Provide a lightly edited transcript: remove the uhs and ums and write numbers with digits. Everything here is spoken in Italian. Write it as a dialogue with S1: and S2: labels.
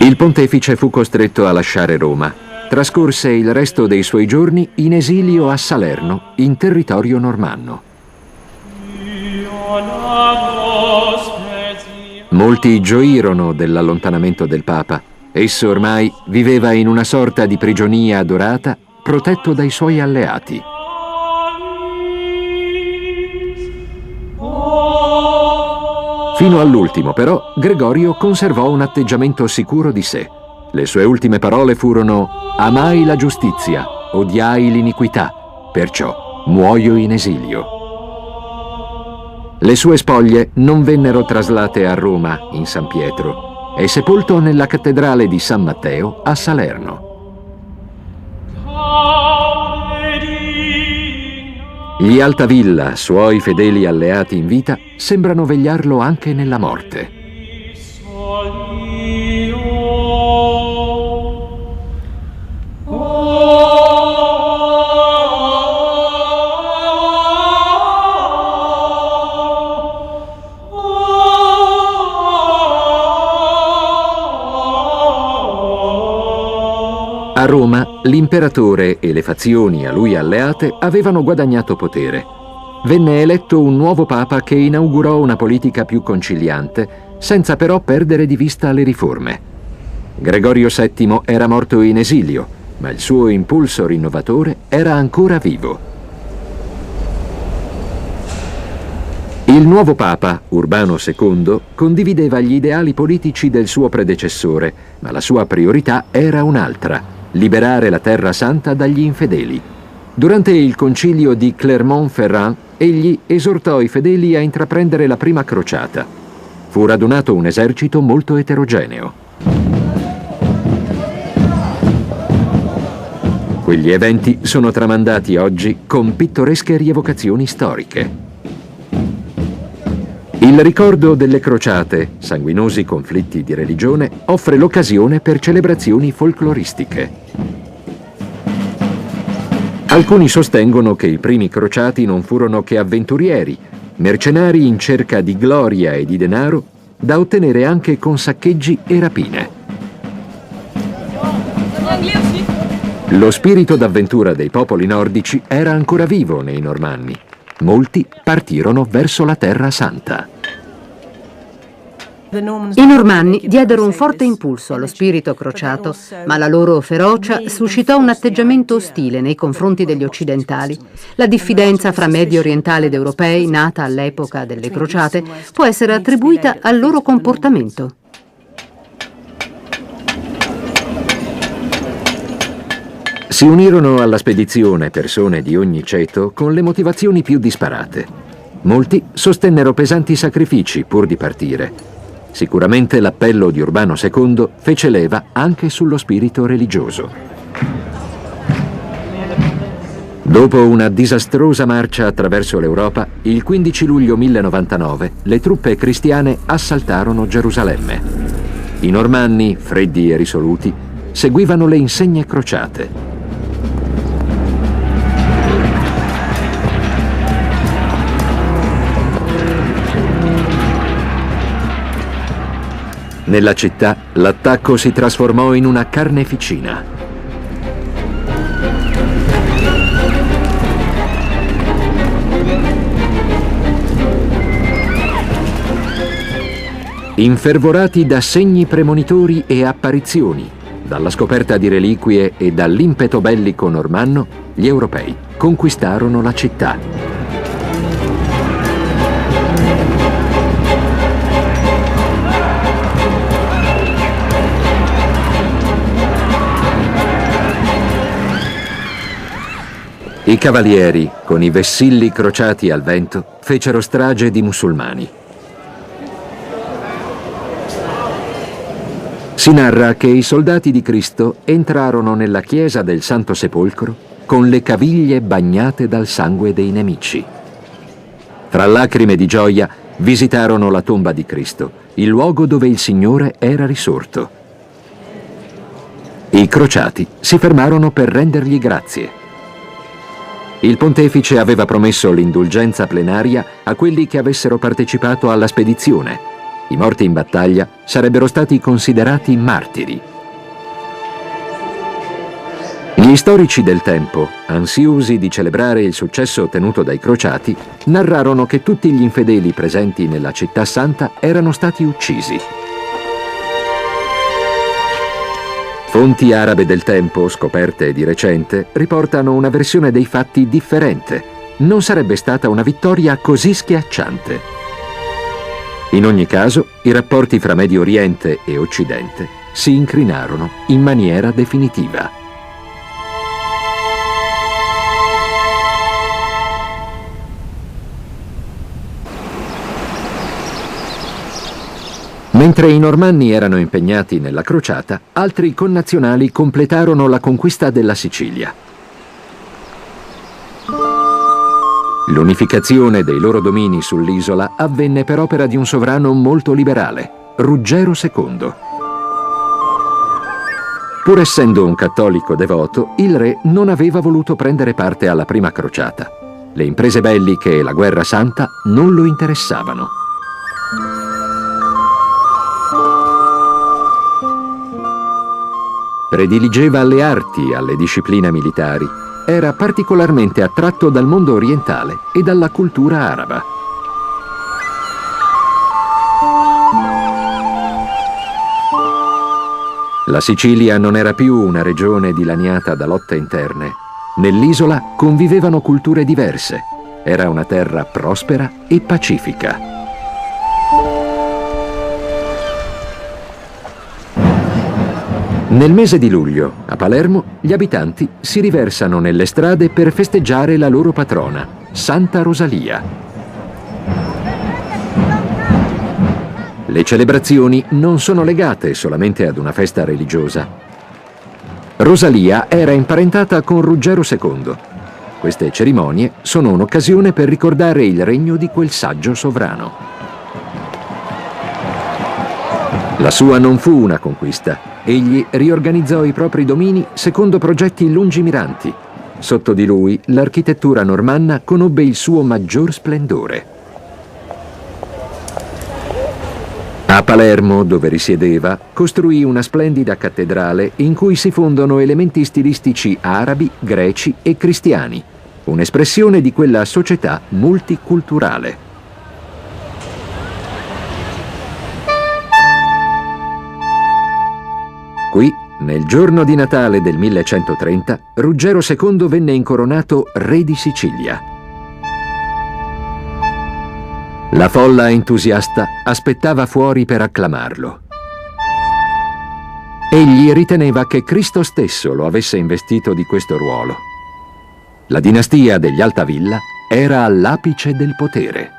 S1: Il pontefice fu costretto a lasciare Roma. Trascorse il resto dei suoi giorni in esilio a Salerno, in territorio normanno. Molti gioirono dell'allontanamento del Papa. Esso ormai viveva in una sorta di prigionia dorata, protetto dai suoi alleati. Fino all'ultimo, però, Gregorio conservò un atteggiamento sicuro di sé. Le sue ultime parole furono: «Amai la giustizia, odiai l'iniquità, perciò muoio in esilio». Le sue spoglie non vennero traslate a Roma, in San Pietro. È sepolto nella cattedrale di San Matteo a Salerno. Gli Altavilla, suoi fedeli alleati in vita, sembrano vegliarlo anche nella morte. A Roma, l'imperatore e le fazioni a lui alleate avevano guadagnato potere. Venne eletto un nuovo papa che inaugurò una politica più conciliante, senza però perdere di vista le riforme. Gregorio VII era morto in esilio, ma il suo impulso rinnovatore era ancora vivo. Il nuovo papa, Urbano II, condivideva gli ideali politici del suo predecessore, ma la sua priorità era un'altra: liberare la Terra Santa dagli infedeli. Durante il concilio di Clermont-Ferrand, egli esortò i fedeli a intraprendere la prima crociata. Fu radunato un esercito molto eterogeneo. Quegli eventi sono tramandati oggi con pittoresche rievocazioni storiche. Il ricordo delle crociate, sanguinosi conflitti di religione, offre l'occasione per celebrazioni folcloristiche. Alcuni sostengono che i primi crociati non furono che avventurieri, mercenari in cerca di gloria e di denaro, da ottenere anche con saccheggi e rapine. Lo spirito d'avventura dei popoli nordici era ancora vivo nei Normanni. Molti partirono verso la Terra Santa.
S2: I Normanni diedero un forte impulso allo spirito crociato, ma la loro ferocia suscitò un atteggiamento ostile nei confronti degli occidentali. La diffidenza fra medio orientali ed europei, nata all'epoca delle crociate, può essere attribuita al loro comportamento.
S1: Si unirono alla spedizione persone di ogni ceto con le motivazioni più disparate. Molti sostennero pesanti sacrifici pur di partire. Sicuramente l'appello di Urbano II fece leva anche sullo spirito religioso. Dopo una disastrosa marcia attraverso l'Europa, il 15 luglio 1099 le truppe cristiane assaltarono Gerusalemme. I Normanni, freddi e risoluti, seguivano le insegne crociate. Nella città, l'attacco si trasformò in una carneficina. Infervorati da segni premonitori e apparizioni, dalla scoperta di reliquie e dall'impeto bellico normanno, gli europei conquistarono la città. I cavalieri, con i vessilli crociati al vento, fecero strage di musulmani. Si narra che i soldati di Cristo entrarono nella chiesa del Santo Sepolcro con le caviglie bagnate dal sangue dei nemici. Fra lacrime di gioia visitarono la tomba di Cristo, il luogo dove il Signore era risorto. I crociati si fermarono per rendergli grazie. Il pontefice aveva promesso l'indulgenza plenaria a quelli che avessero partecipato alla spedizione. I morti in battaglia sarebbero stati considerati martiri. Gli storici del tempo, ansiosi di celebrare il successo ottenuto dai crociati, narrarono che tutti gli infedeli presenti nella città santa erano stati uccisi. Fonti arabe del tempo, scoperte di recente, riportano una versione dei fatti differente. Non sarebbe stata una vittoria così schiacciante. In ogni caso, i rapporti fra Medio Oriente e Occidente si incrinarono in maniera definitiva. Mentre i normanni erano impegnati nella crociata, altri connazionali completarono la conquista della Sicilia. L'unificazione dei loro domini sull'isola avvenne per opera di un sovrano molto liberale, Ruggero II. Pur essendo un cattolico devoto, il re non aveva voluto prendere parte alla prima crociata. Le imprese belliche e la guerra santa non lo interessavano. Prediligeva le arti alle discipline militari. Era particolarmente attratto dal mondo orientale e dalla cultura araba. La Sicilia non era più una regione dilaniata da lotte interne. Nell'isola convivevano culture diverse. Era una terra prospera e pacifica. Nel mese di luglio, a Palermo, gli abitanti si riversano nelle strade per festeggiare la loro patrona, Santa Rosalia. Le celebrazioni non sono legate solamente ad una festa religiosa. Rosalia era imparentata con Ruggero II. Queste cerimonie sono un'occasione per ricordare il regno di quel saggio sovrano. La sua non fu una conquista. Egli riorganizzò i propri domini secondo progetti lungimiranti. Sotto di lui, l'architettura normanna conobbe il suo maggior splendore. A Palermo, dove risiedeva, costruì una splendida cattedrale in cui si fondono elementi stilistici arabi, greci e cristiani, un'espressione di quella società multiculturale. Qui, nel giorno di Natale del 1130, Ruggero II venne incoronato re di Sicilia. La folla entusiasta aspettava fuori per acclamarlo. Egli riteneva che Cristo stesso lo avesse investito di questo ruolo. La dinastia degli Altavilla era all'apice del potere.